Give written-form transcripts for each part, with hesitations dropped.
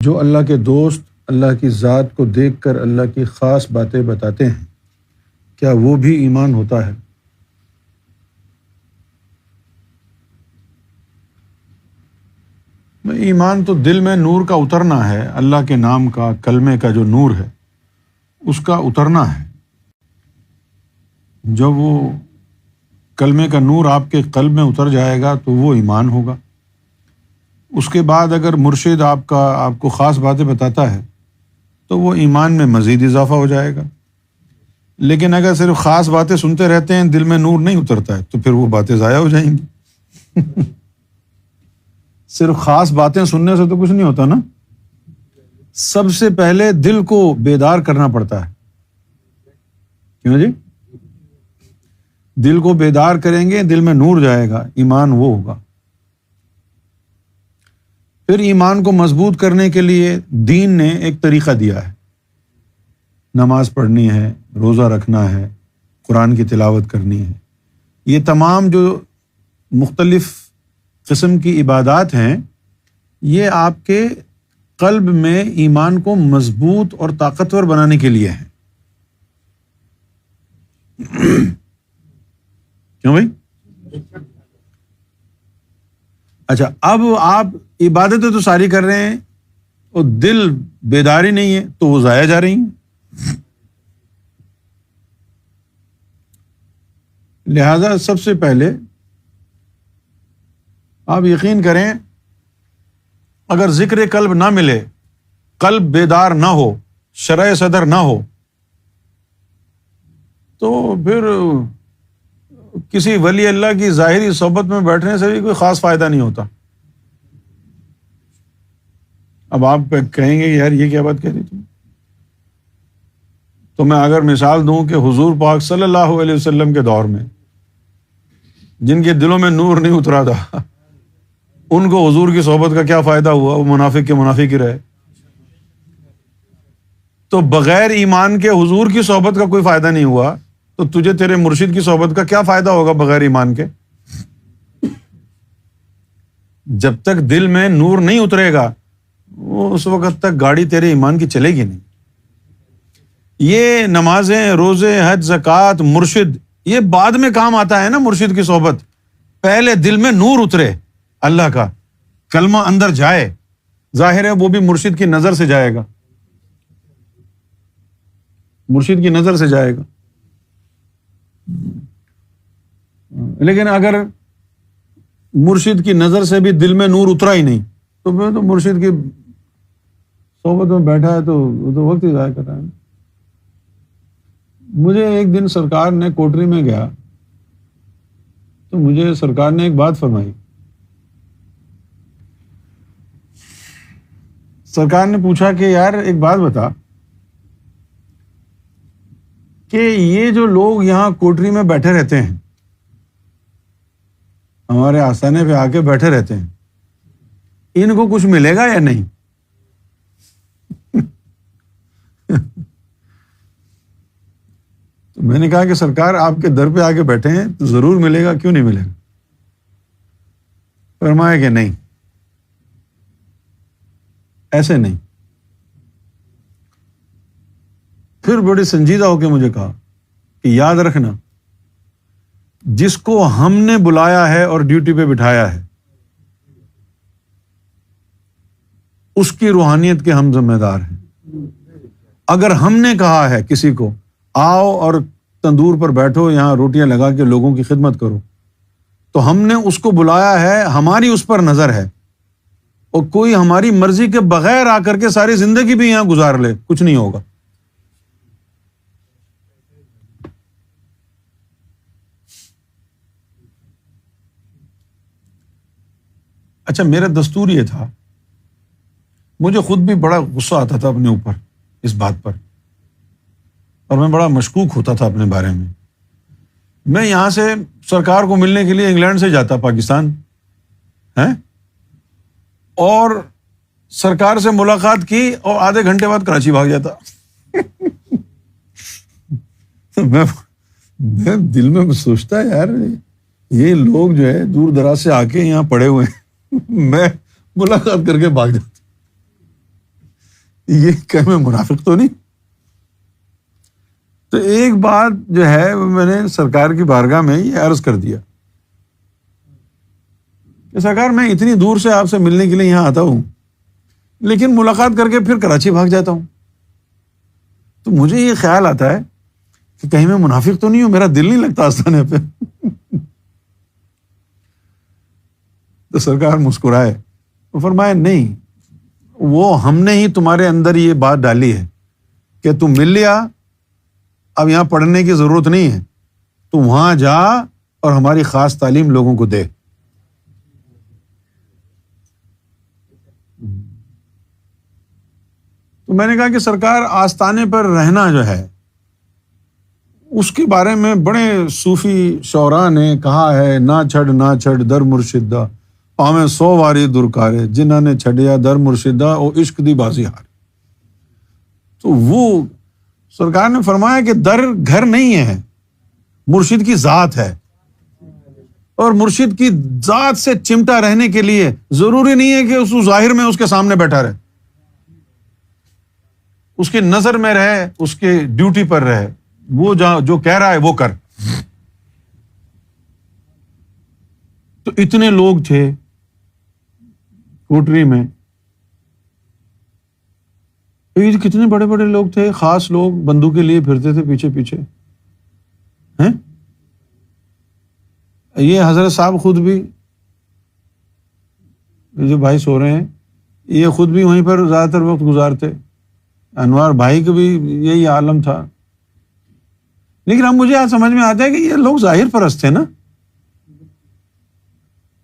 جو اللہ کے دوست اللہ کی ذات کو دیکھ کر اللہ کی خاص باتیں بتاتے ہیں، کیا وہ بھی ایمان ہوتا ہے؟ ایمان تو دل میں نور کا اترنا ہے، اللہ کے نام کا، کلمے کا جو نور ہے اس کا اترنا ہے۔ جب وہ کلمے کا نور آپ کے قلب میں اتر جائے گا تو وہ ایمان ہوگا۔ اس کے بعد اگر مرشد آپ کو خاص باتیں بتاتا ہے تو وہ ایمان میں مزید اضافہ ہو جائے گا۔ لیکن اگر صرف خاص باتیں سنتے رہتے ہیں، دل میں نور نہیں اترتا ہے، تو پھر وہ باتیں ضائع ہو جائیں گی۔ صرف خاص باتیں سننے سے تو کچھ نہیں ہوتا نا، سب سے پہلے دل کو بیدار کرنا پڑتا ہے۔ کیوں جی؟ دل کو بیدار کریں گے، دل میں نور جائے گا، ایمان وہ ہوگا۔ پھر ایمان کو مضبوط کرنے کے لیے دین نے ایک طریقہ دیا ہے۔ نماز پڑھنی ہے، روزہ رکھنا ہے، قرآن کی تلاوت کرنی ہے۔ یہ تمام جو مختلف قسم کی عبادات ہیں، یہ آپ کے قلب میں ایمان کو مضبوط اور طاقتور بنانے کے لیے ہیں۔ کیوں بھائی؟ اچھا، اب آپ عبادتیں تو ساری کر رہے ہیں اور دل بیداری نہیں ہے تو وہ ضائع جا رہی ہیں۔ لہذا سب سے پہلے آپ یقین کریں، اگر ذکر قلب نہ ملے، قلب بیدار نہ ہو، شرح صدر نہ ہو، تو پھر کسی ولی اللہ کی ظاہری صحبت میں بیٹھنے سے بھی کوئی خاص فائدہ نہیں ہوتا۔ اب آپ کہیں گے یار یہ کیا بات کہہ رہی تم؟ تو میں اگر مثال دوں کہ حضور پاک صلی اللہ علیہ وسلم کے دور میں جن کے دلوں میں نور نہیں اترا تھا، ان کو حضور کی صحبت کا کیا فائدہ ہوا؟ وہ منافق کے منافق ہی رہے۔ تو بغیر ایمان کے حضور کی صحبت کا کوئی فائدہ نہیں ہوا، تو تجھے تیرے مرشد کی صحبت کا کیا فائدہ ہوگا بغیر ایمان کے؟ جب تک دل میں نور نہیں اترے گا، وہ اس وقت تک گاڑی تیرے ایمان کی چلے گی نہیں۔ یہ نمازیں، روزے، حج، زکوٰۃ، مرشد، یہ بعد میں کام آتا ہے نا۔ مرشد کی صحبت پہلے دل میں نور اترے، اللہ کا کلمہ اندر جائے، ظاہر ہے وہ بھی مرشد کی نظر سے جائے گا، مرشد کی نظر سے جائے گا۔ لیکن اگر مرشد کی نظر سے بھی دل میں نور اترا ہی نہیں، تو پھر تو مرشد کی صحبت میں بیٹھا ہے تو وہ تو وقت ہی ضائع کر رہا ہے۔ مجھے ایک دن سرکار نے کوٹری میں گیا تو مجھے سرکار نے ایک بات فرمائی۔ سرکار نے پوچھا کہ یار ایک بات بتا کہ یہ جو لوگ یہاں کوٹری میں بیٹھے رہتے ہیں، ہمارے آستانے پہ آ کے بیٹھے رہتے ہیں، ان کو کچھ ملے گا یا نہیں؟ تو میں نے کہا کہ سرکار آپ کے در پہ آ کے بیٹھے ہیں تو ضرور ملے گا، کیوں نہیں ملے گا؟ فرمایا کہ نہیں، ایسے نہیں۔ پھر بڑی سنجیدہ ہو کے مجھے کہا کہ یاد رکھنا، جس کو ہم نے بلایا ہے اور ڈیوٹی پہ بٹھایا ہے، اس کی روحانیت کے ہم ذمہ دار ہیں۔ اگر ہم نے کہا ہے کسی کو آؤ اور تندور پر بیٹھو، یہاں روٹیاں لگا کے لوگوں کی خدمت کرو، تو ہم نے اس کو بلایا ہے، ہماری اس پر نظر ہے، اور کوئی ہماری مرضی کے بغیر آ کر کے ساری زندگی بھی یہاں گزار لے، کچھ نہیں ہوگا۔ اچھا، میرا دستور یہ تھا، مجھے خود بھی بڑا غصہ آتا تھا اپنے اوپر اس بات پر، اور میں بڑا مشکوک ہوتا تھا اپنے بارے میں۔ میں یہاں سے سرکار کو ملنے کے لیے انگلینڈ سے جاتا، پاکستان ہے، اور سرکار سے ملاقات کی اور آدھے گھنٹے بعد کراچی بھاگ جاتا۔ میں دل میں سوچتا یار یہ لوگ جو ہے دور دراز سے آ کے یہاں پڑے ہوئے ہیں، میں ملاقات کر کے بھاگ جاتا۔ یہ کہ میں منافق تو نہیں. تو ایک بات جو ہے میں نے سرکار کی بارگاہ میں یہ عرض کر دیا کہ سرکار میں اتنی دور سے آپ سے ملنے کے لیے یہاں آتا ہوں لیکن ملاقات کر کے پھر کراچی بھاگ جاتا ہوں. تو مجھے یہ خیال آتا ہے کہ کہیں میں منافق تو نہیں ہوں, میرا دل نہیں لگتا آستانے پہ. تو سرکار مسکرائے, وہ فرمائے نہیں, وہ ہم نے ہی تمہارے اندر یہ بات ڈالی ہے کہ تم مل لیا, اب یہاں پڑھنے کی ضرورت نہیں ہے, تو وہاں جا اور ہماری خاص تعلیم لوگوں کو دے. تو میں نے کہا کہ سرکار آستانے پر رہنا جو ہے اس کے بارے میں بڑے صوفی شعراء نے کہا ہے, نہ چھڑ در مرشدہ پاویں 100 واری درکارے, جنہاں نے چھڑیا در مرشدہ او عشق دی بازی ہار. تو وہ سرکار نے فرمایا کہ در گھر نہیں ہے, مرشد کی ذات ہے, اور مرشد کی ذات سے چمٹا رہنے کے لیے ضروری نہیں ہے کہ اس ظاہر میں اس کے سامنے بیٹھا رہے, اس کی نظر میں رہے, اس کے ڈیوٹی پر رہے, وہ جو کہہ رہا ہے وہ کر. تو اتنے لوگ تھے کوٹری میں, کتنے بڑے بڑے لوگ تھے, خاص لوگ بندوقیں لیے پھرتے تھے پیچھے پیچھے ہیں. یہ حضرت صاحب خود بھی, جو بھائی سو رہے ہیں, یہ خود بھی وہیں پر زیادہ تر وقت گزارتے. انوار بھائی کا بھی یہی عالم تھا. لیکن اب مجھے آج سمجھ میں آتا ہے کہ یہ لوگ ظاہر پرست تھے نا,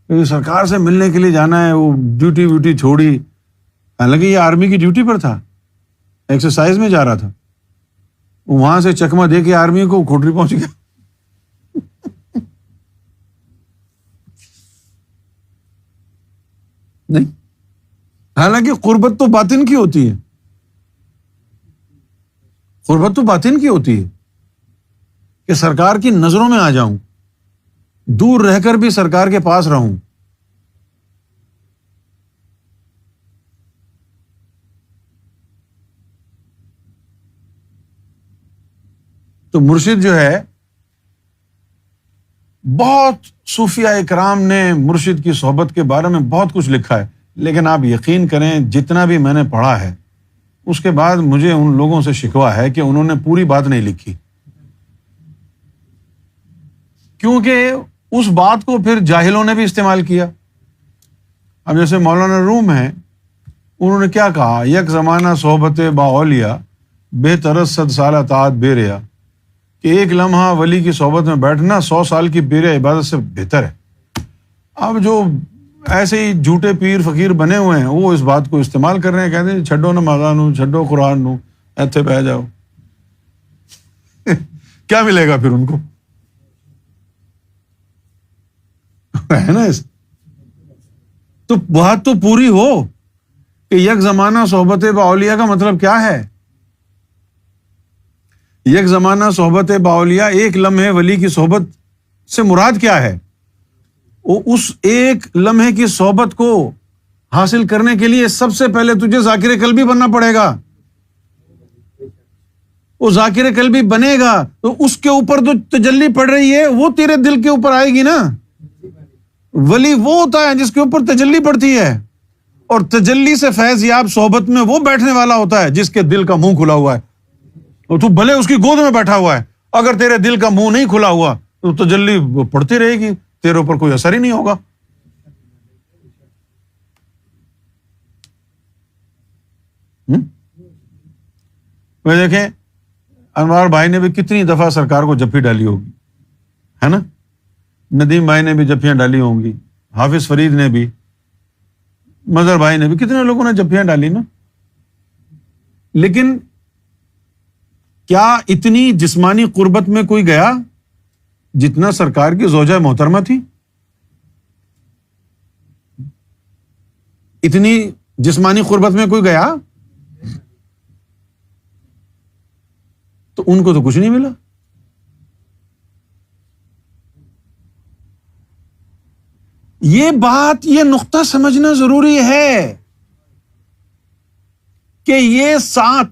سرکار سے ملنے کے لیے جانا ہے, وہ ڈیوٹی ویوٹی چھوڑی, حالانکہ یہ آرمی کی ڈیوٹی پر تھا, ایکسرسائز میں جا رہا تھا, وہاں سے چکمہ دے کے آرمی کو کوٹری پہنچ گیا. نہیں, حالانکہ قربت تو باطن کی ہوتی ہے, قربت تو باطن کی ہوتی ہے کہ سرکار کی نظروں میں آ جاؤں, دور رہ کر بھی سرکار کے پاس رہوں. تو مرشد جو ہے, بہت صوفیاء اکرام نے مرشد کی صحبت کے بارے میں بہت کچھ لکھا ہے, لیکن آپ یقین کریں جتنا بھی میں نے پڑھا ہے اس کے بعد مجھے ان لوگوں سے شکوہ ہے کہ انہوں نے پوری بات نہیں لکھی, کیونکہ اس بات کو پھر جاہلوں نے بھی استعمال کیا. اب جیسے مولانا روم ہیں, انہوں نے کیا کہا, یک زمانہ صحبت با اولیاء بہتر 100 سالہ طاعت بے ریا, کہ ایک لمحہ ولی کی صحبت میں بیٹھنا 100 سال کی پیر عبادت سے بہتر ہے. اب جو ایسے ہی جھوٹے پیر فقیر بنے ہوئے ہیں وہ اس بات کو استعمال کر رہے ہیں, کہتے ہیں چھڈو نمازاں نو, چھڈو قرآن نو, ایتھے بہ جاؤ. کیا ملے گا پھر ان کو, ہے نا. تو بات تو پوری ہو کہ یک زمانہ صحبت با اولیاء کا مطلب کیا ہے. یک زمانہ صحبت با اولیاء, ایک لمحے ولی کی صحبت سے مراد کیا ہے. وہ اس ایک لمحے کی صحبت کو حاصل کرنے کے لیے سب سے پہلے تجھے ذاکر قلبی بننا پڑے گا. وہ ذاکر قلبی بنے گا تو اس کے اوپر جو تجلی پڑ رہی ہے وہ تیرے دل کے اوپر آئے گی نا. ولی وہ ہوتا ہے جس کے اوپر تجلی پڑتی ہے, اور تجلی سے فیض یاب صحبت میں وہ بیٹھنے والا ہوتا ہے جس کے دل کا منہ کھلا ہوا ہے. اور تو بھلے اس کی گود میں بیٹھا ہوا ہے, اگر تیرے دل کا منہ نہیں کھلا ہوا تو تجلی پڑتی رہے گی, تیرے اوپر کوئی اثر ہی نہیں ہوگا. وہ دیکھیں انوار بھائی نے بھی کتنی دفعہ سرکار کو جپھی ڈالی ہوگی, ہے نا. ندیم بھائی نے بھی جپیاں ڈالی ہوں گی, حافظ فرید نے بھی, مظہر بھائی نے بھی, کتنے لوگوں نے جپیاں ڈالی نا. لیکن کیا اتنی جسمانی قربت میں کوئی گیا جتنا سرکار کی زوجہ محترمہ تھی؟ اتنی جسمانی قربت میں کوئی گیا؟ تو ان کو تو کچھ نہیں ملا. یہ بات, یہ نقطہ سمجھنا ضروری ہے کہ یہ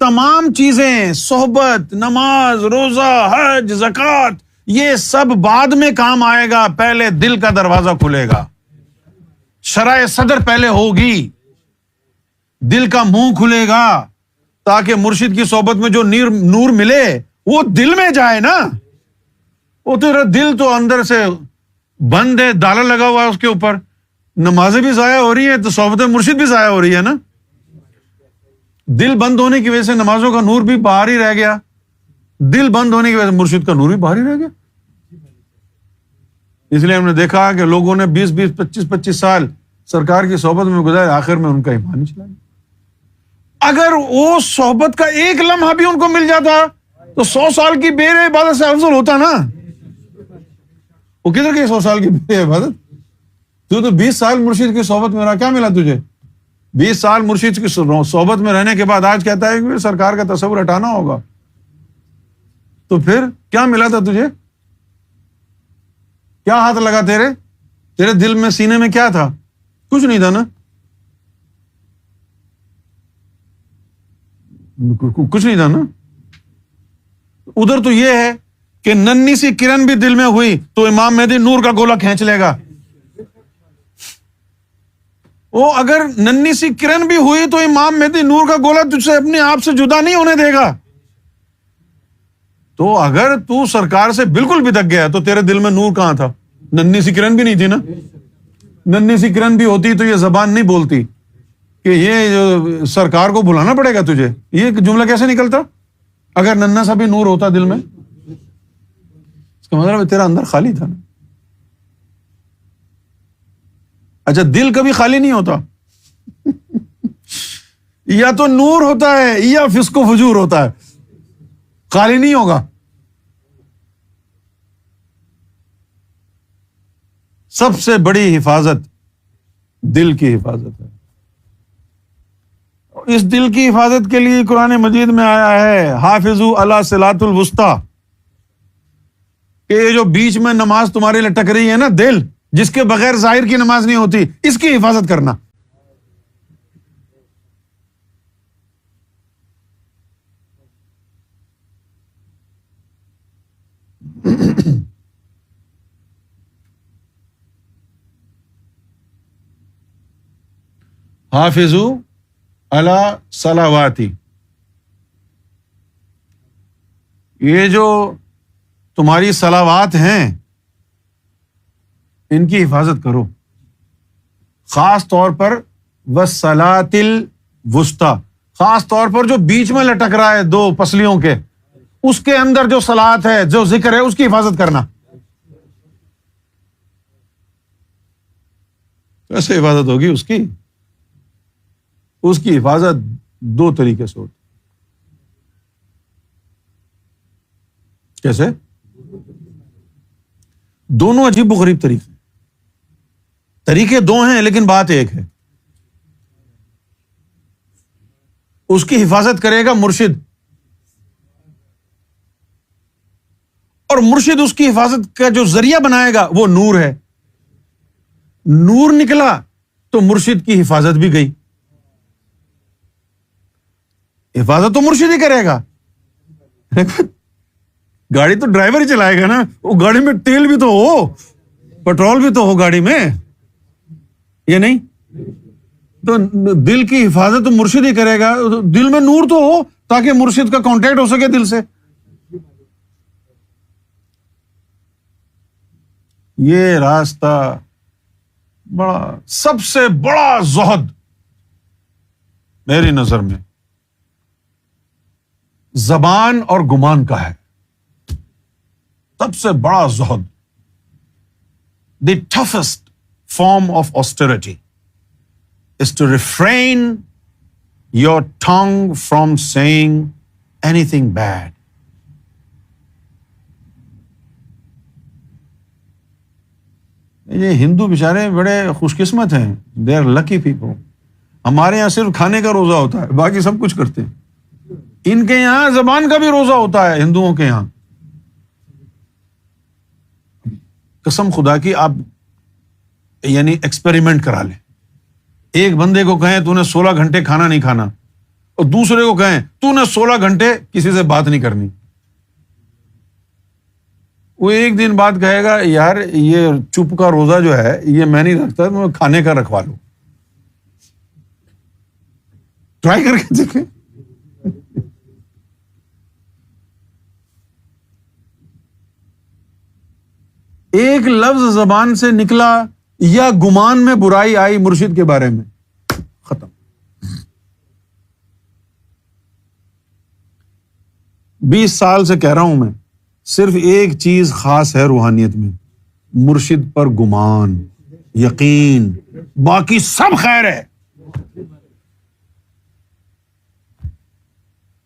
تمام چیزیں، صحبت، نماز، روزہ، حج، زکوٰۃ، یہ سب بعد میں کام آئے گا، پہلے دل کا دروازہ کھلے گا، شرح صدر پہلے ہوگی، دل کا منہ کھلے گا، تاکہ مرشد کی صحبت میں جو نور ملے وہ دل میں جائے نا۔ وہ تیرا دل تو اندر سے بند ہے، تالا لگا ہوا ہے اس کے اوپر، نمازیں بھی ضائع ہو رہی ہیں تو صحبت مرشد بھی ضائع ہو رہی ہے نا۔ دل بند ہونے کی وجہ سے نمازوں کا نور بھی باہر ہی رہ گیا، دل بند ہونے کی وجہ سے مرشد کا نور بھی باہر ہی رہ گیا۔ اس لیے ہم نے دیکھا کہ لوگوں نے 20 25 سال سرکار کی صحبت میں گزارے، آخر میں ان کا ایمان ہی چلا گیا۔ اگر وہ صحبت کا ایک لمحہ بھی ان کو مل جاتا تو 100 سال کی بے عبادت سے افضل ہوتا نا۔ وہ کدھر گئی 100 سال کی بے عبادت؟ تو 20 سال مرشد کی صحبت میں رہا، کیا ملا تجھے؟ 20 سال مرشد کی صحبت میں رہنے کے بعد آج کہتا ہے کہ سرکار کا تصور ہٹانا ہوگا، تو پھر کیا ملا تھا تجھے؟ کیا ہاتھ لگا تیرے دل میں، سینے میں کیا تھا؟ کچھ نہیں تھا نا، کچھ نہیں تھا نا۔ ادھر تو یہ ہے کہ ننھی سی کرن بھی دل میں ہوئی تو امام مہدی نور کا گولا کھینچ لے گا۔ وہ اگر ننھی سی کرن بھی ہوئی تو امام مہدی نور کا گولا تجھ سے اپنے آپ سے جدا نہیں ہونے دے گا۔ تو اگر تو سرکار سے بالکل بھٹک گیا تو تیرے دل میں نور کہاں تھا؟ ننھی سی کرن بھی نہیں تھی نا۔ ننھی سی کرن بھی ہوتی تو یہ زبان نہیں بولتی کہ یہ سرکار کو بلانا پڑے گا تجھے، یہ جملہ کیسے نکلتا اگر ننھا سا بھی نور ہوتا دل میں؟ اس کا مطلب تیرا اندر خالی تھا نا۔ اچھا، دل کبھی خالی نہیں ہوتا، یا تو نور ہوتا ہے یا فسق و فجور ہوتا ہے، خالی نہیں ہوگا۔ سب سے بڑی حفاظت دل کی حفاظت ہے۔ اس دل کی حفاظت کے لیے قرآن مجید میں آیا ہے حافظوا علی صلاۃ الوسطیٰ، کہ یہ جو بیچ میں نماز تمہاری لٹک رہی ہے نا، دل جس کے بغیر ظاہر کی نماز نہیں ہوتی، اس کی حفاظت کرنا۔ حافظوا علی صلواتی، یہ جو تمہاری صلوات ہیں ان کی حفاظت کرو، خاص طور پر والصلاۃ الوسطیٰ، خاص طور پر جو بیچ میں لٹک رہا ہے دو پسلیوں کے، اس کے اندر جو صلاۃ ہے، جو ذکر ہے، اس کی حفاظت کرنا۔ کیسے حفاظت ہوگی اس کی؟ اس کی حفاظت دو طریقے سے ہوتی۔ کیسے؟ دونوں عجیب و غریب طریقے دو ہیں لیکن بات ایک ہے۔ اس کی حفاظت کرے گا مرشد، اور مرشد اس کی حفاظت کا جو ذریعہ بنائے گا وہ نور ہے۔ نور نکلا تو مرشد کی حفاظت بھی گئی۔ حفاظت تو مرشد ہی کرے گا، گاڑی تو ڈرائیور ہی چلائے گا نا۔ وہ گاڑی میں تیل بھی تو ہو، پیٹرول بھی تو ہو گاڑی میں، یہ نہیں؟ تو دل کی حفاظت تو مرشد ہی کرے گا، دل میں نور تو ہو تاکہ مرشد کا کانٹیکٹ ہو سکے دل سے۔ یہ راستہ بڑا، سب سے بڑا زہد میری نظر میں زبان اور گمان کا ہے۔ سب سے بڑا زہد، the toughest form of austerity is to refrain your tongue from saying anything bad. یہ ہندو بیچارے بڑے خوش قسمت ہیں، they are lucky people۔ ہمارے یہاں صرف کھانے کا روزہ ہوتا ہے، باقی سب کچھ کرتے ہیں۔ ان کے یہاں زبان کا بھی روزہ ہوتا ہے، ہندوؤں کے یہاں۔ قسم خدا کی آپ یعنی ایکسپیریمنٹ کرا لیں، ایک بندے کو کہیں تو نے 16 گھنٹے کھانا نہیں کھانا، اور دوسرے کو کہیں تو نے 16 گھنٹے کسی سے بات نہیں کرنی، وہ ایک دن بعد کہے گا یار یہ چپ کا روزہ جو ہے یہ میں نہیں رکھتا، میں کھانے کا رکھوا لوں. ٹرائی کر کے دیکھیں. ایک لفظ زبان سے نکلا یا گمان میں برائی آئی مرشد کے بارے میں، ختم. 20 سال سے کہہ رہا ہوں میں، صرف ایک چیز خاص ہے روحانیت میں، مرشد پر گمان، یقین، باقی سب خیر ہے،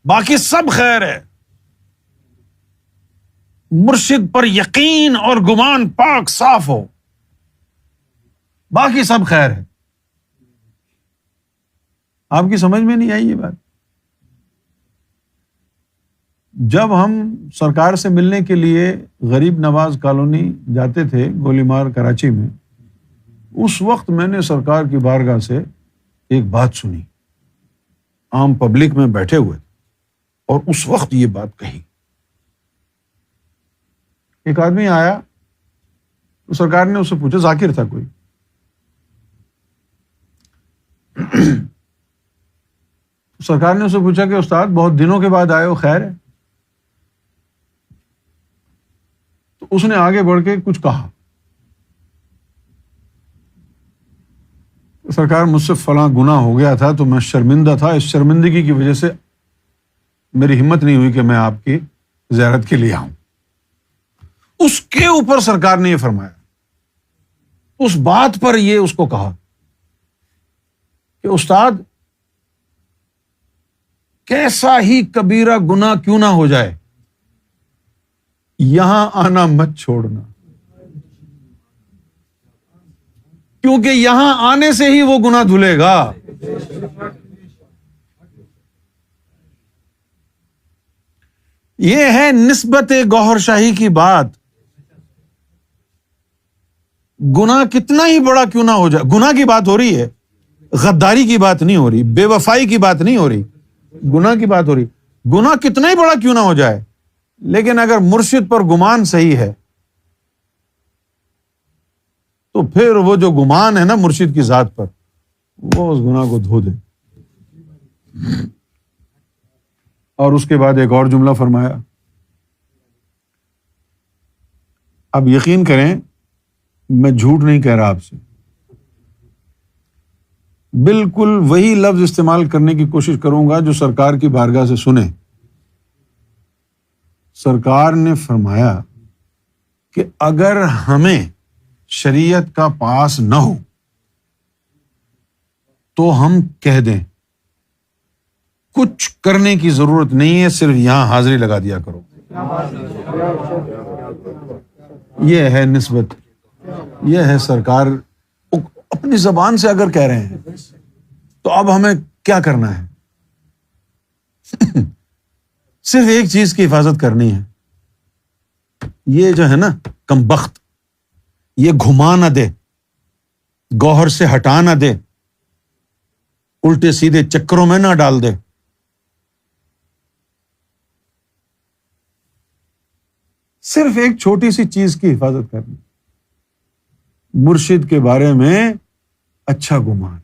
باقی سب خیر ہے. مرشد پر یقین اور گمان پاک صاف ہو، باقی سب خیر ہے. آپ کی سمجھ میں نہیں آئی یہ بات؟ جب ہم سرکار سے ملنے کے لیے غریب نواز کالونی جاتے تھے گولی مار کراچی میں، اس وقت میں نے سرکار کی بارگاہ سے ایک بات سنی، عام پبلک میں بیٹھے ہوئے تھے اور اس وقت یہ بات کہی. ایک آدمی آیا تو سرکار نے اس سے پوچھا، ذاکر تھا کوئی، سرکار نے اس سے پوچھا کہ استاد بہت دنوں کے بعد آئے ہو، خیر ہے؟ تو اس نے آگے بڑھ کے کچھ کہا، سرکار مجھ سے فلاں گناہ ہو گیا تھا تو میں شرمندہ تھا، اس شرمندگی کی وجہ سے میری ہمت نہیں ہوئی کہ میں آپ کی زیارت کے لیے آؤں. اس کے اوپر سرکار نے یہ فرمایا، اس بات پر یہ اس کو کہا کہ استاد کیسا ہی کبیرہ گناہ کیوں نہ ہو جائے، یہاں آنا مت چھوڑنا، کیونکہ یہاں آنے سے ہی وہ گناہ دھلے گا. یہ ہے نسبت گوہر شاہی کی بات. گناہ کتنا ہی بڑا کیوں نہ ہو جائے، گناہ کی بات ہو رہی ہے، غداری کی بات نہیں ہو رہی، بے وفائی کی بات نہیں ہو رہی، گناہ کی بات ہو رہی. گناہ کتنا ہی بڑا کیوں نہ ہو جائے، لیکن اگر مرشد پر گمان صحیح ہے تو پھر وہ جو گمان ہے نا مرشد کی ذات پر، وہ اس گناہ کو دھو دے. اور اس کے بعد ایک اور جملہ فرمایا، اب یقین کریں میں جھوٹ نہیں کہہ رہا آپ سے، بالکل وہی لفظ استعمال کرنے کی کوشش کروں گا جو سرکار کی بارگاہ سے سنے. سرکار نے فرمایا کہ اگر ہمیں شریعت کا پاس نہ ہو تو ہم کہہ دیں کچھ کرنے کی ضرورت نہیں ہے، صرف یہاں حاضری لگا دیا کرو. یہ ہے نسبت، یہ ہے سرکار اپنی زبان سے اگر کہہ رہے ہیں تو اب ہمیں کیا کرنا ہے؟ صرف ایک چیز کی حفاظت کرنی ہے، یہ جو ہے نا کمبخت، یہ گھما نہ دے، گوہر سے ہٹا نہ دے، الٹے سیدھے چکروں میں نہ ڈال دے. صرف ایک چھوٹی سی چیز کی حفاظت کرنی، مرشد کے بارے میں اچھا گمان،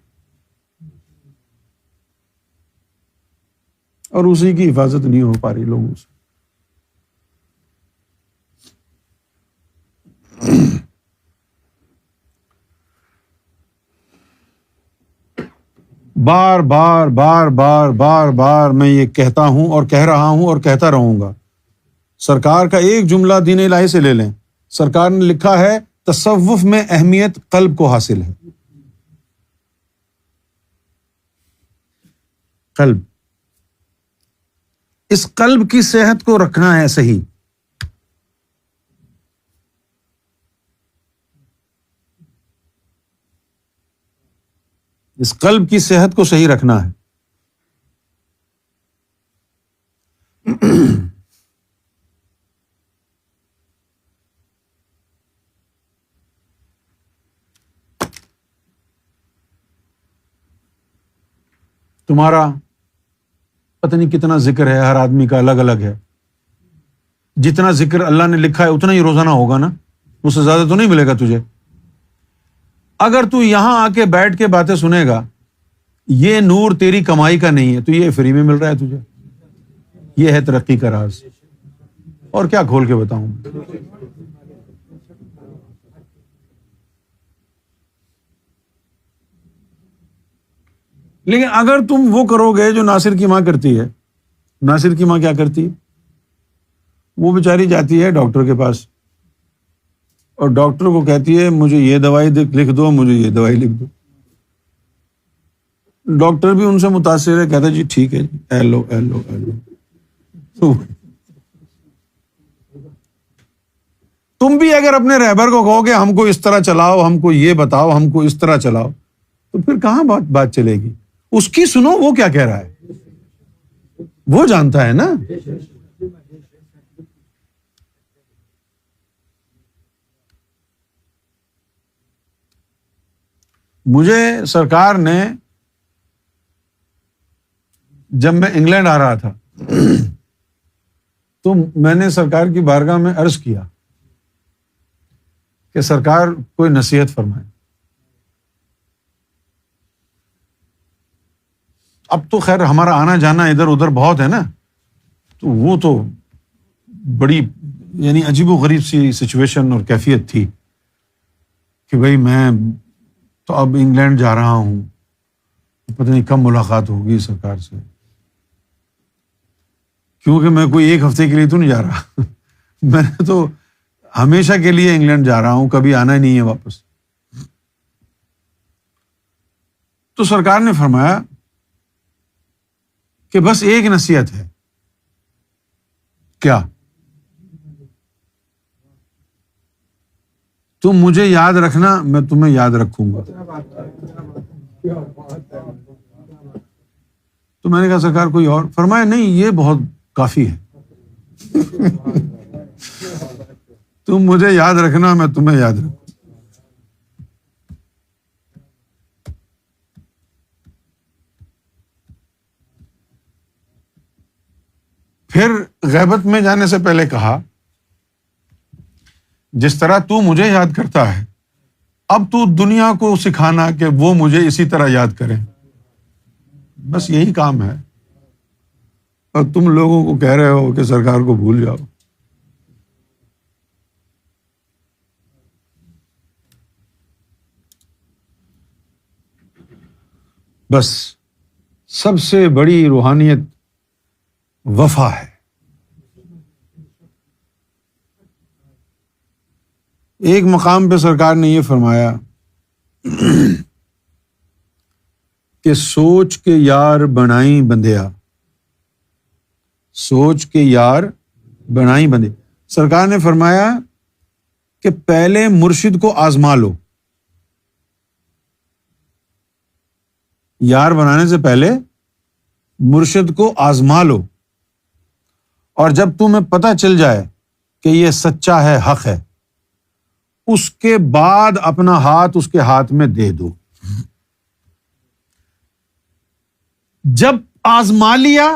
اور اسی کی حفاظت نہیں ہو پا رہی لوگوں سے. بار بار بار بار بار بار میں یہ کہتا ہوں اور کہہ رہا ہوں اور کہتا رہوں گا. سرکار کا ایک جملہ دین الہی سے لے لیں، سرکار نے لکھا ہے تصوف میں اہمیت قلب کو حاصل ہے. قلب، اس قلب کی صحت کو رکھنا ہے صحیح. اس قلب کی صحت کو صحیح رکھنا ہے. تمہارا پتہ نہیں کتنا ذکر ہے، ہر آدمی کا الگ الگ ہے. جتنا ذکر اللہ نے لکھا ہے اتنا ہی روزانہ ہوگا نا، اس سے زیادہ تو نہیں ملے گا تجھے. اگر تو یہاں آ کے بیٹھ کے باتیں سنے گا، یہ نور تیری کمائی کا نہیں ہے، تو یہ فری میں مل رہا ہے تجھے. یہ ہے ترقی کا راز. اور کیا کھول کے بتاؤں. لیکن اگر تم وہ کرو گے جو ناصر کی ماں کرتی ہے، ناصر کی ماں کیا کرتی ہے؟ وہ بیچاری جاتی ہے ڈاکٹر کے پاس اور ڈاکٹر کو کہتی ہے مجھے یہ دوائی لکھ دو، مجھے یہ دوائی لکھ دو. ڈاکٹر بھی ان سے متاثر ہے، کہتا ہے جی ٹھیک ہے جی، ایلو ایلو ایلو. تم بھی اگر اپنے رہبر کو کہو کہ ہم کو اس طرح چلاؤ، ہم کو یہ بتاؤ، ہم کو اس طرح چلاؤ، تو پھر کہاں بات چلے گی. اس کی سنو وہ کیا کہہ رہا ہے، وہ جانتا ہے نا. مجھے سرکار نے جب میں انگلینڈ آ رہا تھا تو میں نے سرکار کی بارگاہ میں عرض کیا کہ سرکار کوئی نصیحت فرمائے. اب تو خیر ہمارا آنا جانا ادھر ادھر بہت ہے نا، تو وہ تو بڑی یعنی عجیب و غریب سی سچویشن اور کیفیت تھی کہ بھائی میں تو اب انگلینڈ جا رہا ہوں، پتہ نہیں کب ملاقات ہوگی سرکار سے، کیونکہ میں کوئی ایک ہفتے کے لیے تو نہیں جا رہا میں نے تو ہمیشہ کے لیے انگلینڈ جا رہا ہوں، کبھی آنا ہی نہیں ہے واپس. تو سرکار نے فرمایا کہ بس ایک نصیحت ہے. کیا؟ تم مجھے یاد رکھنا، میں تمہیں یاد رکھوں گا. تو میں نے کہا سرکار کوئی اور؟ فرمایا نہیں، یہ بہت کافی ہے. تم مجھے یاد رکھنا، میں تمہیں یاد رکھوں. پھر غیبت میں جانے سے پہلے کہا جس طرح تو مجھے یاد کرتا ہے، اب تو دنیا کو سکھانا کہ وہ مجھے اسی طرح یاد کریں. بس یہی کام ہے. اور تم لوگوں کو کہہ رہے ہو کہ سرکار کو بھول جاؤ. بس سب سے بڑی روحانیت وفا ہے. ایک مقام پہ سرکار نے یہ فرمایا کہ سوچ کے یار بنائی بندیا، سوچ کے یار بنائی بندے. سرکار نے فرمایا کہ پہلے مرشد کو آزما لو. یار بنانے سے پہلے مرشد کو آزما لو، اور جب تمہیں پتہ چل جائے کہ یہ سچا ہے، حق ہے، اس کے بعد اپنا ہاتھ اس کے ہاتھ میں دے دو. جب آزما لیا،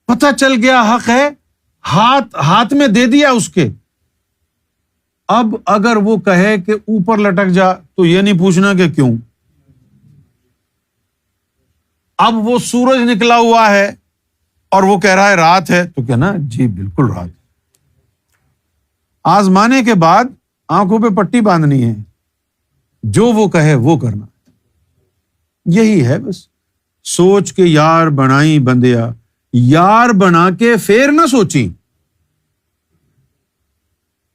پتہ چل گیا حق ہے، ہاتھ میں دے دیا اس کے، اب اگر وہ کہے کہ اوپر لٹک جا تو یہ نہیں پوچھنا کہ کیوں. اب وہ سورج نکلا ہوا ہے اور وہ کہہ رہا ہے رات ہے، تو کہنا جی بالکل رات ہے. آزمانے کے بعد آنکھوں پہ پٹی باندھنی ہے، جو وہ کہے وہ کرنا. یہی ہے بس. سوچ کے یار بنائی بندیا، یار بنا کے پھر نہ سوچی.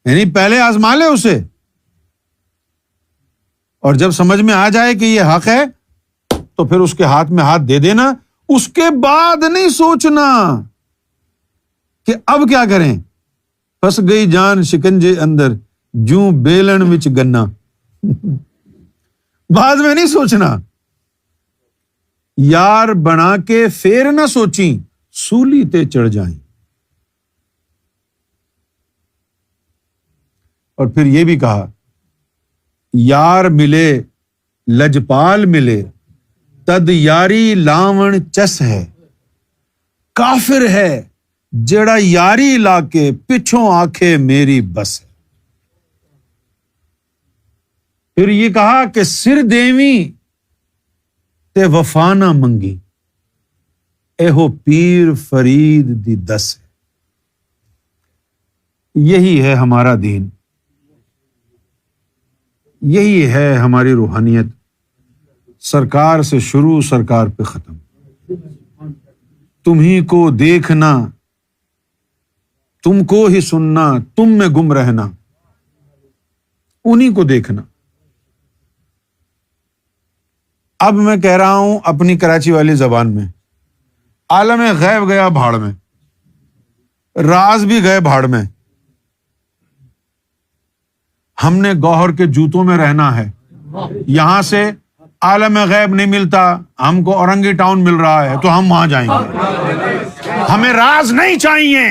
یعنی پہلے آزما لے اسے، اور جب سمجھ میں آ جائے کہ یہ حق ہے تو پھر اس کے ہاتھ میں ہاتھ دے دینا. اس کے بعد نہیں سوچنا کہ اب کیا کریں. پھنس گئی جان شکنجے اندر، جوں بیلن وچ گنا. بعد میں نہیں سوچنا. یار بنا کے پھر نہ سوچیں، سولی تے چڑھ جائیں. اور پھر یہ بھی کہا یار ملے لجپال ملے، تد یاری لاون چس ہے، کافر ہے جڑا یاری لا کے پچھوں آکھے میری بس ہے۔ پھر یہ کہا کہ سر دیویں تے وفا نہ منگی، ایہو پیر فرید دی دس ہے۔ یہی ہے ہمارا دین، یہی ہے ہماری روحانیت، سرکار سے شروع سرکار پہ ختم۔ تمہیں کو دیکھنا، تم کو ہی سننا، تم میں گم رہنا، انہی کو دیکھنا۔ اب میں کہہ رہا ہوں اپنی کراچی والی زبان میں، عالم غیب گیا بھاڑ میں، راز بھی گئے بھاڑ میں، ہم نے گوہر کے جوتوں میں رہنا ہے۔ یہاں سے عالم غیب نہیں ملتا، ہم کو اورنگی ٹاؤن مل رہا ہے تو ہم وہاں جائیں گے۔ ہمیں راز نہیں چاہیے،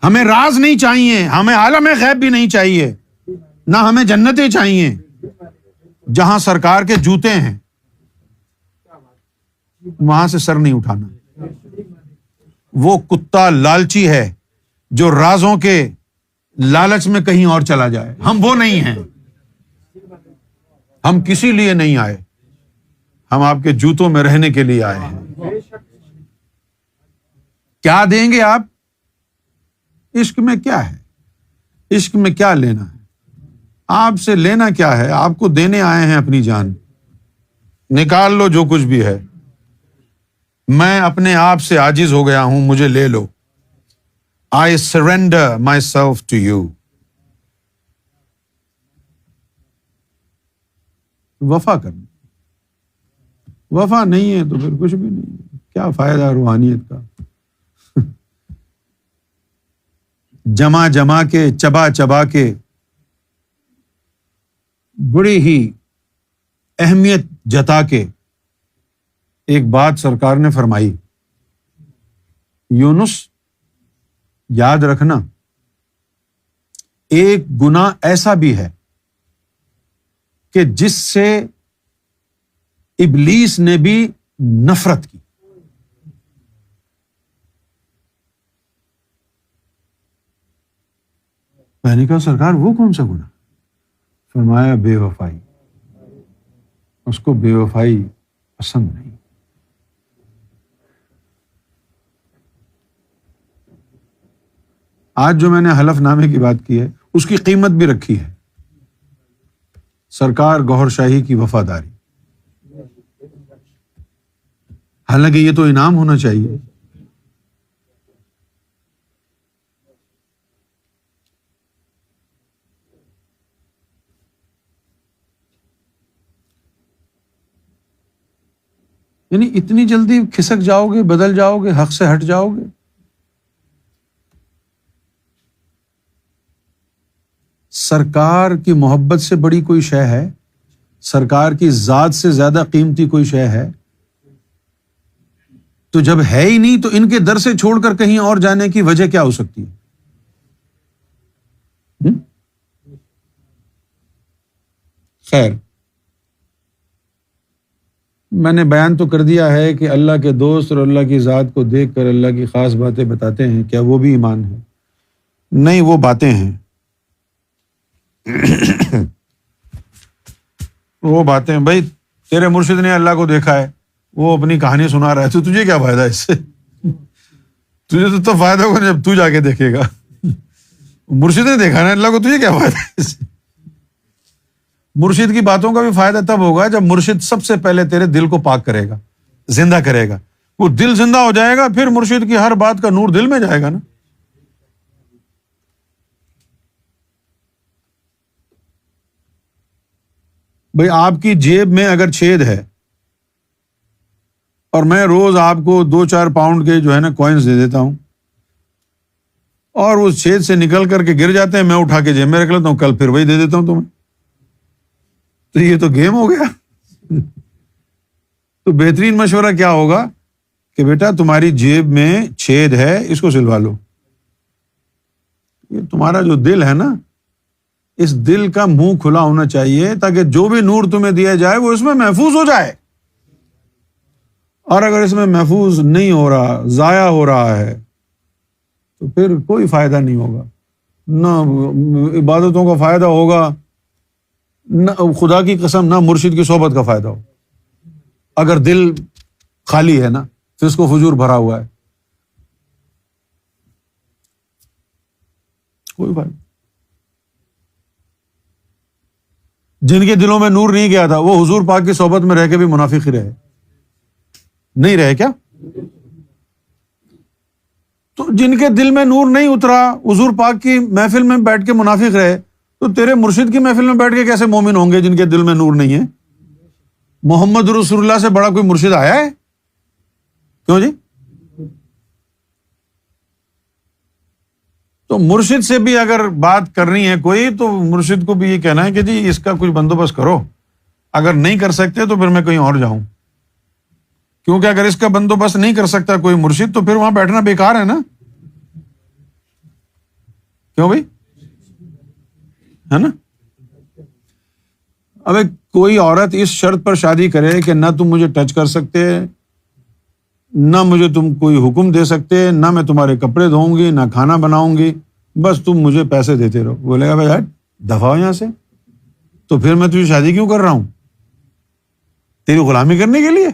ہمیں راز نہیں چاہیے، ہمیں عالم غیب بھی نہیں چاہیے، نہ ہمیں جنتیں چاہیے جہاں سرکار کے جوتے ہیں، وہاں سے سر نہیں اٹھانا۔ وہ کتا لالچی ہے جو رازوں کے لالچ میں کہیں اور چلا جائے، ہم وہ نہیں ہیں، ہم کسی لیے نہیں آئے، ہم آپ کے جوتوں میں رہنے کے لیے آئے ہیں۔ کیا دیں گے آپ؟ عشق میں کیا ہے؟ عشق میں کیا لینا ہے؟ آپ سے لینا کیا ہے؟ آپ کو دینے آئے ہیں اپنی جان، نکال لو جو کچھ بھی ہے۔ میں اپنے آپ سے عاجز ہو گیا ہوں، مجھے لے لو۔ I surrender myself to you۔ وفا کرنا، وفا نہیں ہے تو پھر کچھ بھی نہیں ہے، کیا فائدہ روحانیت کا؟ جمع جمع کے، چبا چبا کے، بڑی ہی اہمیت جتا کے ایک بات سرکار نے فرمائی، یونس یاد رکھنا، ایک گناہ ایسا بھی ہے کہ جس سے ابلیس نے بھی نفرت کی۔ میں نے کہا سرکار وہ کون سا گناہ؟ فرمایا بے وفائی، اس کو بے وفائی پسند نہیں۔ آج جو میں نے حلف نامے کی بات کی ہے اس کی قیمت بھی رکھی ہے، سرکار گوہر شاہی کی وفاداری۔ حالانکہ یہ تو انعام ہونا چاہیے۔ یعنی اتنی جلدی کھسک جاؤ گے، بدل جاؤ گے، حق سے ہٹ جاؤ گے؟ سرکار کی محبت سے بڑی کوئی شے ہے؟ سرکار کی ذات سے زیادہ قیمتی کوئی شے ہے؟ تو جب ہے ہی نہیں تو ان کے در سے چھوڑ کر کہیں اور جانے کی وجہ کیا ہو سکتی ہے؟ خیر، میں نے بیان تو کر دیا ہے کہ اللہ کے دوست اور اللہ کی ذات کو دیکھ کر اللہ کی خاص باتیں بتاتے ہیں، کیا وہ بھی ایمان ہے؟ نہیں، وہ باتیں ہیں، وہ باتیں۔ بھائی تیرے مرشد نے اللہ کو دیکھا ہے، وہ اپنی کہانی سنا رہا ہے، تو تجھے کیا فائدہ اس سے؟ تجھے تو فائدہ ہوگا جب تو جا کے دیکھے گا۔ مرشد نے دیکھا نا اللہ کو، تجھے کیا فائدہ ہے اس سے؟ مرشد کی باتوں کا بھی فائدہ تب ہوگا جب مرشد سب سے پہلے تیرے دل کو پاک کرے گا، زندہ کرے گا۔ وہ دل زندہ ہو جائے گا، پھر مرشد کی ہر بات کا نور دل میں جائے گا نا۔ بھائی آپ کی جیب میں اگر چھید ہے اور میں روز آپ کو 2-4 پاؤنڈ کے جو ہے نا کوئنز دے دیتا ہوں اور اس چھید سے نکل کر کے گر جاتے ہیں، میں اٹھا کے جیب میں رکھ لیتا ہوں، کل پھر وہی دے دیتا ہوں تمہیں، تو یہ تو گیم ہو گیا۔ تو بہترین مشورہ کیا ہوگا کہ بیٹا تمہاری جیب میں چھید ہے، اس کو سلوا لو۔ یہ تمہارا جو دل ہے نا، اس دل کا منہ کھلا ہونا چاہیے تاکہ جو بھی نور تمہیں دیا جائے وہ اس میں محفوظ ہو جائے. اور اگر اس میں محفوظ نہیں ہو رہا، ضائع ہو رہا ہے، تو پھر کوئی فائدہ نہیں ہوگا. نہ عبادتوں کا فائدہ ہوگا، نہ خدا کی قسم نہ مرشد کی صحبت کا فائدہ ہو. اگر دل خالی ہے نا، فسق و فجور بھرا ہوا ہے، کوئی فائدہ. جن کے دلوں میں نور نہیں گیا تھا وہ حضور پاک کی صحبت میں رہ کے بھی منافق ہی رہے. نہیں رہے کیا؟ تو جن کے دل میں نور نہیں اترا، حضور پاک کی محفل میں بیٹھ کے منافق رہے، تو تیرے مرشد کی محفل میں بیٹھ کے کیسے مومن ہوں گے جن کے دل میں نور نہیں ہے؟ محمد رسول اللہ سے بڑا کوئی مرشد آیا ہے؟ کیوں جی؟ تو مرشد سے بھی اگر بات کرنی ہے کوئی، تو مرشد کو بھی یہ کہنا ہے کہ جی اس کا کچھ بندوبست کرو. اگر نہیں کر سکتے تو پھر میں کہیں اور جاؤں. کیونکہ اگر اس کا بندوبست نہیں کر سکتا کوئی مرشد تو پھر وہاں بیٹھنا بیکار ہے نا. کیوں بھائی؟ ہے نا. اب کوئی عورت اس شرط پر شادی کرے کہ نہ تم مجھے ٹچ کر سکتے، نہ مجھے تم کوئی حکم دے سکتے، نہ میں تمہارے کپڑے دھوؤں گی، نہ کھانا بناؤں گی، بس تم مجھے پیسے دیتے رہو. بولے گا بھائی یار دفع ہو یہاں سے. تو پھر میں تجھے شادی کیوں کر رہا ہوں؟ تیری غلامی کرنے کے لیے.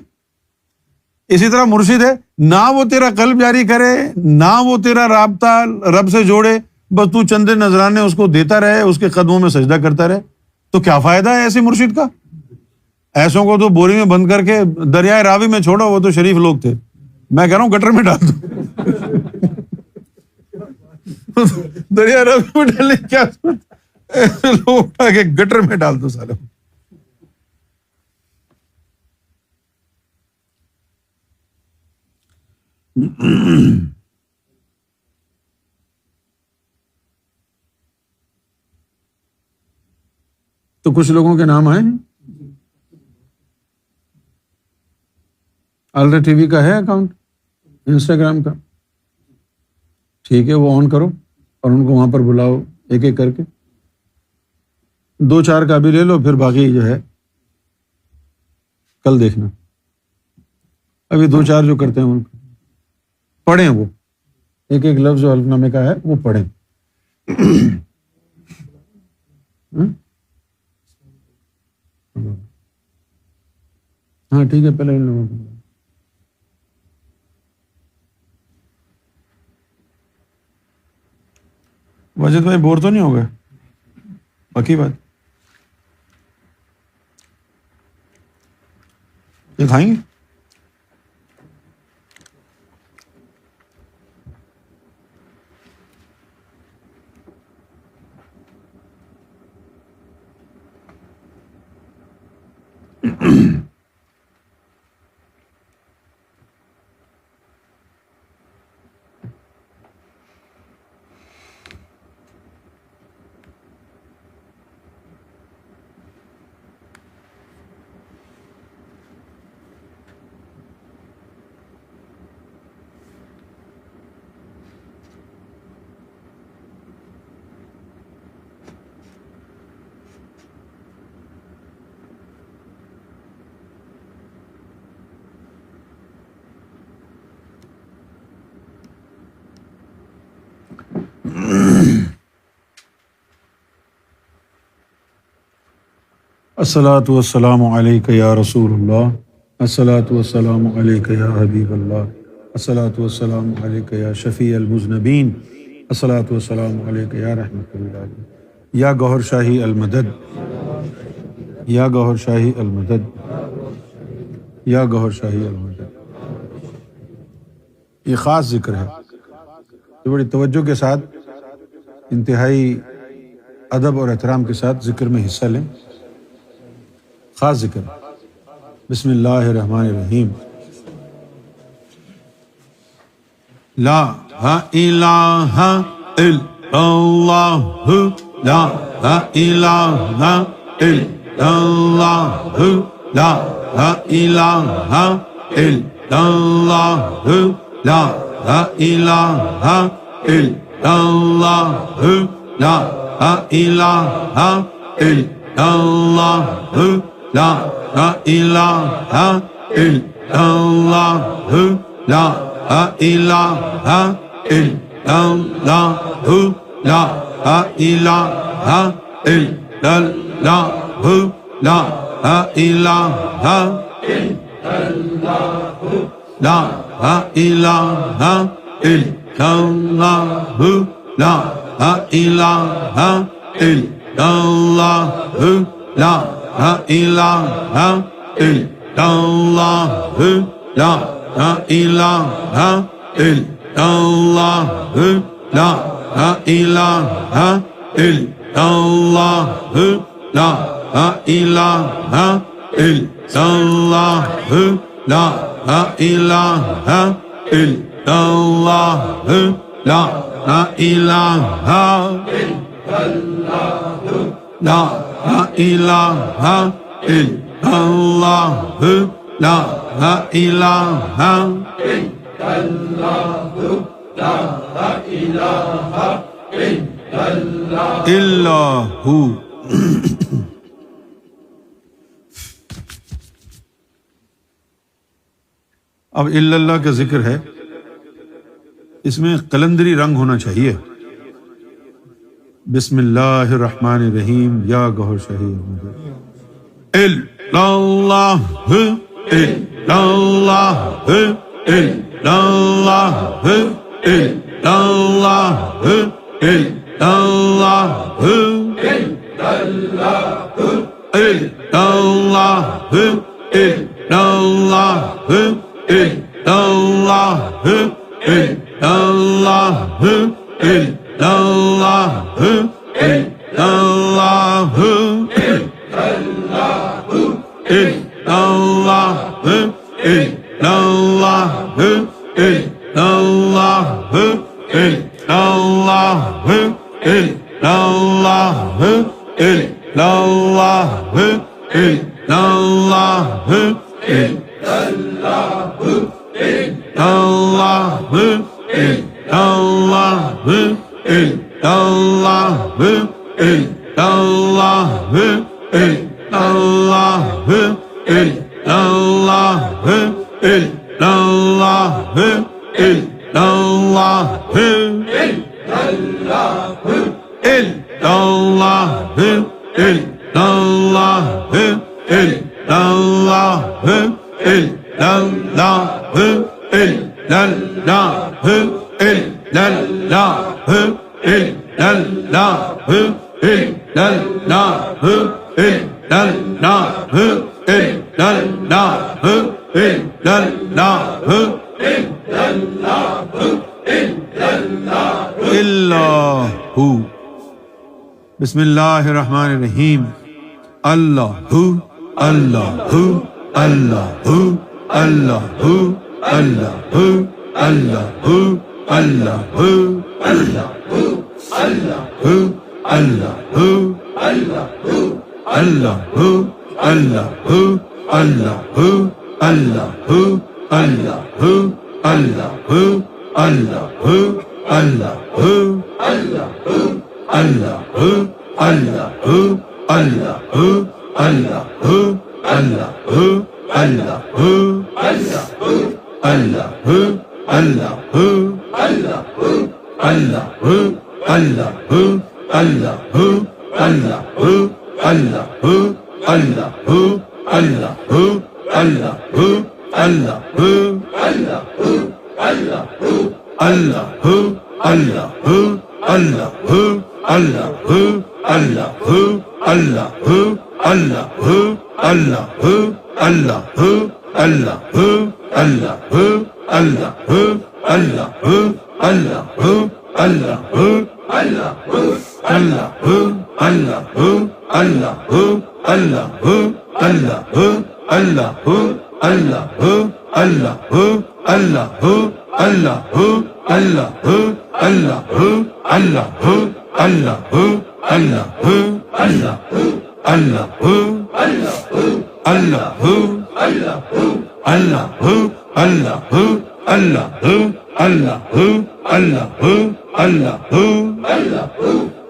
اسی طرح مرشد ہے، نہ وہ تیرا قلب جاری کرے، نہ وہ تیرا رابطہ رب سے جوڑے، بس تو چند نذرانے اس کو دیتا رہے، اس کے قدموں میں سجدہ کرتا رہے. تو کیا فائدہ ہے ایسے مرشد کا؟ ایسوں کو تو بوری میں بند کر کے دریائے راوی میں چھوڑو، وہ تو شریف لوگ تھے. میں کہہ رہا ہوں گٹر میں ڈال دو. دریائے راوی میں ڈالنے کیا لوگ اٹھا کے گٹر میں ڈال دو سالوں. تو کچھ لوگوں کے نام آئے ہیں. الرا ٹی وی کا ہے اکاؤنٹ، انسٹاگرام کا، ٹھیک ہے، وہ آن کرو اور ان کو وہاں پر بلاؤ ایک ایک کر کے. 2-4 کا بھی لے لو، پھر باقی جو ہے کل دیکھنا. ابھی 2-4 جو کرتے ہیں ان کو پڑھیں، وہ ایک ایک لفظ جو حلف نامے کا ہے وہ پڑھیں. ہاں ٹھیک ہے، پہلے ان لوگوں کو. واجد بھائی بور تو نہیں ہو گئے؟ باقی بات یہ کھائیں گے؟ الصلاۃ والسلام علیک یا رسول اللہ، الصلاۃ والسلام علیک یا حبیب اللہ، الصلاۃ والسلام علیک یا شفیع المذنبین، الصلاۃ والسلام علیک یا رحمۃ اللہ، یا گوہر شاہی المدد، یا گوہر شاہی المدد، یا گوہر شاہی المدد. یہ خاص ذکر ہے، تو بڑی توجہ کے ساتھ، انتہائی ادب اور احترام کے ساتھ ذکر میں حصہ لیں. خاص ذکر. بسم اللہ الرحمن الرحیم. لا الہ الا اللہ، لا الہ الا اللہ، لا الہ الا اللہ، لا الہ الا اللہ، لا إله إلا الله لا إله إلا الله لا إله إلا الله لا إله إلا الله لا إله إلا الله لا إله إلا الله لا إله إلا الله لا إله إلا الله لا إله إلا الله لا إله إلا الله لا إله إلا الله لا إله إلا الله لا إله إلا الله لا إله إلا الله لا إله إلا الله لا إله إلا هو. اب الا اللہ کا ذکر ہے، اس میں قلندری رنگ ہونا چاہیے. بسم اللہ الرحمن الرحیم یا گوہر شاہی الا اللہ الا اللہ الا اللہ الا اللہ الا اللہ الا اللہ الا اللہ Allah Allah Allah Allah بسم اللہ الرحمن الرحیم اللہ اللہ اللہ اللہ اللہ اللہ اللہ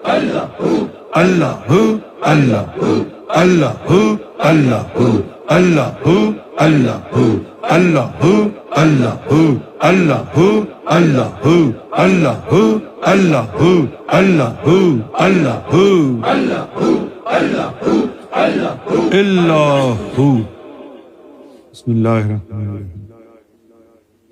اللہ اللہ اللہ اللہ اللہ اللہ اللہ اللہ اللہ اللہ اللہ اللہ اللہ اللہ بسم اللہ الرحمن الرحیم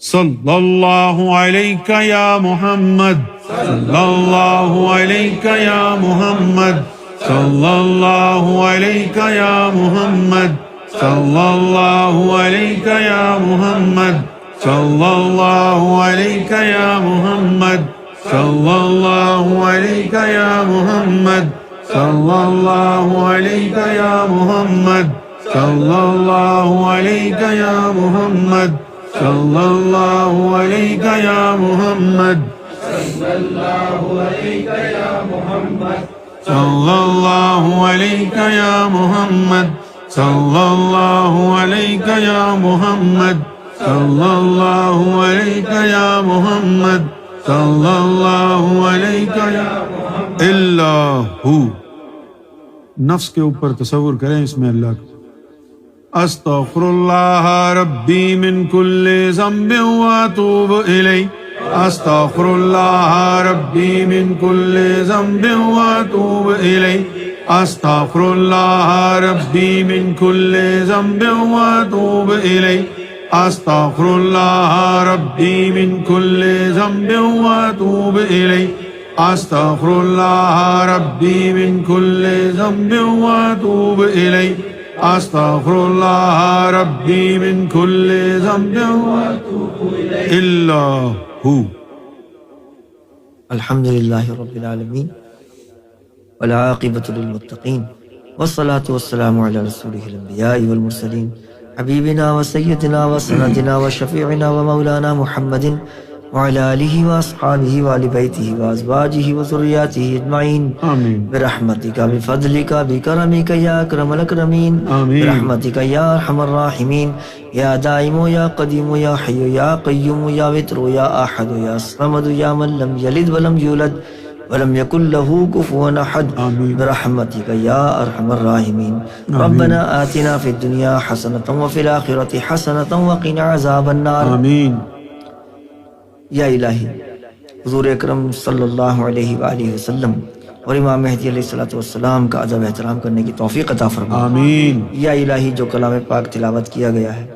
صلی اللہ علیہ یا محمد صلی اللہ علیہ یا محمد صلی اللہ علیہ یا محمد صلی اللہ علیہ یا محمد صلی اللہ علیہ یا محمد صلی اللہ علیہ یا محمد صلی اللہ علیہ یا محمد صلی اللہ علیہ یا محمد صلی اللہ علیہ یا محمد صلی اللہ علیہ یا محمد صلی اللہ علیہ یا محمد صلی اللہ علیہ یا محمد صلی اللہ علیہ یا محمد صلی اللہ علیہ یا محمد اللہ نفس کے اوپر تصور کریں اس میں اللہ کا استغفر اللہ ربی من کل ذنب واتوب الیہ استغفر اللہ ربی من کل ذنب واتوب الیہ استغفر اللہ ربی من کل ذنب واتوب الیہ استغفر اللہ ربی من کل ذنب واتوب الیہ استغفر اللہ ربی من کل ذنب واتوب الیہ استغفر اللہ ربی من کل ذنب واتوب الیہ اللہ الحمدللہ رب العالمین والعاقبۃ للمتقین والصلاة والسلام علی رسولہ الانبیاء والمرسلین حبیبنا وسیدنا وسندنا وشفیعنا ومولانا محمد وعلى آلہ واصحابہ وآل بیتہ وازواجہ وذریاتہ اجمعین آمین برحمتک بفضلک بکرمک یا اکرم الاکرمین آمین برحمتک یا ارحم الراحمین یا دائم یا قدیم یا حی یا قیوم یا وتر یا احد یا صمد یا من لم یلد ولم یولد ولم یکن له کفوا احد برحمتک یا ارحم الراحمین ربنا آتنا فی الدنیا حسنۃ وفی الآخرۃ حسنۃ وقنا عذاب النار آمین یا الہی حضور اکرم صلی اللہ علیہ وآلہ وسلم اور امام مہدی علیہ السلام کا ادب احترام کرنے کی توفیق عطا فرما آمین یا الہی جو کلام پاک تلاوت کیا گیا ہے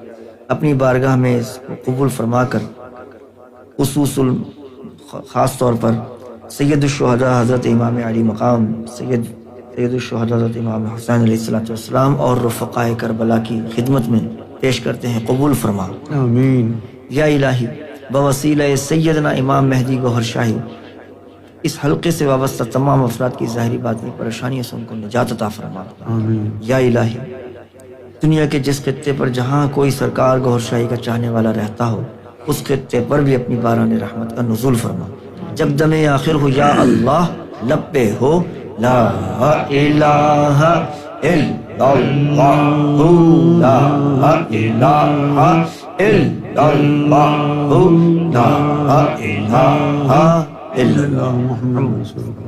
اپنی بارگاہ میں اس کو قبول فرما کر خصوص خاص طور پر سید الشہداء حضرت امام علی مقام سید الشہداء حضرت امام حسین علیہ السلام اور رفقاء کربلا کی خدمت میں پیش کرتے ہیں قبول فرما آمین یا الہی بوسیلہ سیدنا امام مہدی گوہر شاہی اس حلقے سے وابستہ تمام افراد کی ظاہری باطنی پریشانیوں سے ان کو نجات عطا فرما آمین یا الہی دنیا کے جس خطے پر جہاں کوئی سرکار گوہر شاہی کا چاہنے والا رہتا ہو اس خطے پر بھی اپنی باران رحمت کا نزول فرما جب دم آخر ہو یا اللہ لب پہ ہو لا الہ الا اللہ لا الہ الا اللہ لا الہ الا اللہ محمد رسول اللہ